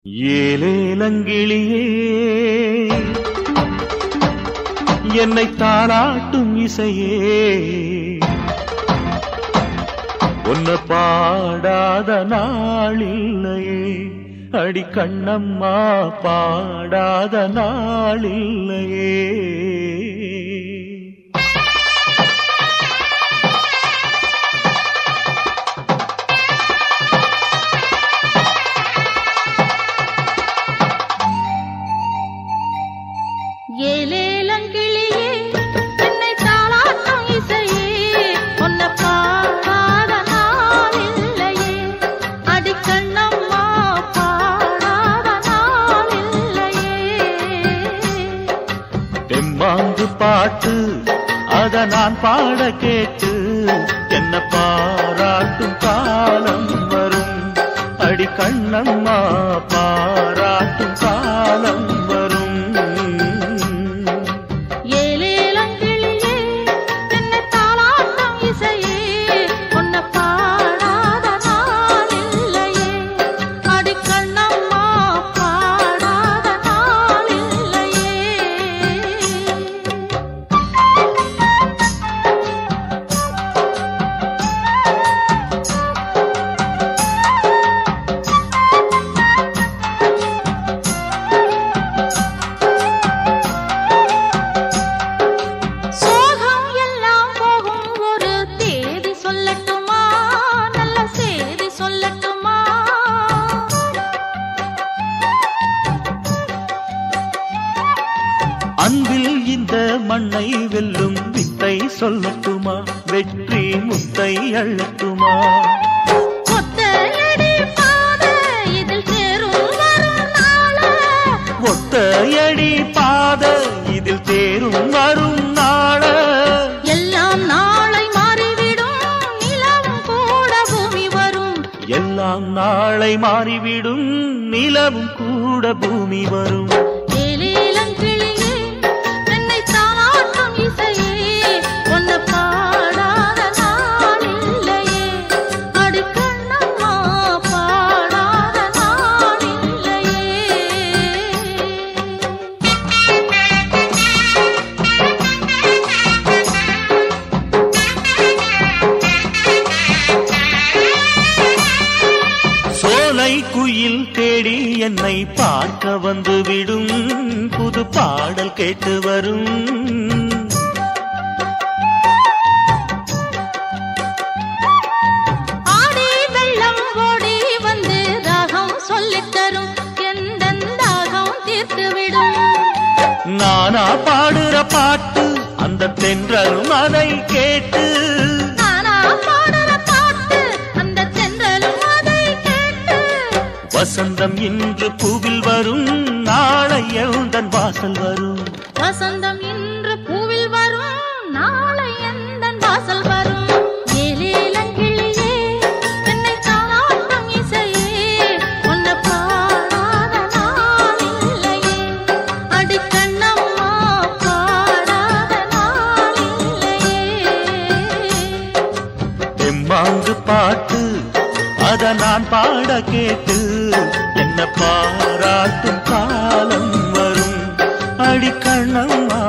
ஏலேலங்கிளியே என்னை தாளாட்டும் இசையே உன்னை பாடாத நாளில்லையே அடி கண்ணம்மா பாடாத நாளில்லையே ஏலேலங்கிளியே என்னை தாளாட்டும் இசையே உன்னை பாடாத நாளில்லையே அடி கண்ணம்மா பாடாத நாளில்லையே தெம்மாங்கு பாட்டு அத நான் பாட கேட்டு என்ன பாராட்டும் காலம் வரும் அடி கண்ணம்மா பாராட்டும் காலம் வரும் அன்பில் இந்த மண்ணை வெல்லும் வித்தை சொல்லட்டுமா வெற்றி முத்தை அள்ளட்டுமா ஒத்தையடி பாதை இதில் தேரும் வரும் நாள எல்லாம் நாளை மாறிவிடும் நிலவும் கூட பூமி வரும் எல்லாம் நாளை மாறிவிடும் நிலவும் கூட பூமி வரும் குயில் தேடி என்னை பார்க்க வந்து விடும் புது பாடல் கேட்டு வரும் ஆடி வெள்ளம் ஓடி வந்து தாகம் சொல்லித் தரும் எந்த தாகம் தீர்த்துவிடும் நானா பாடுற பாட்டு அந்த தென்றலும் அதை கேட்டு வசந்தம் இன்று பூவில் வரும் நாளை எந்தன் வாசல் வரும் வசந்தம் இன்று பூவில் வரும் நாளை எந்தன் வாசல் வரும் ஏலேலங்கிளியே என்னை தாளாட்டும் இசையே உன்னை பாடாத நாளில்லையே அடி கண்ணம்மா பாடாத நாளில்லையே தெம்மாங்கு பாட்டு அத நான் பாட கேட்டு என்ன பாராட்டும் காலம் வரும் அடி கண்ணம்மா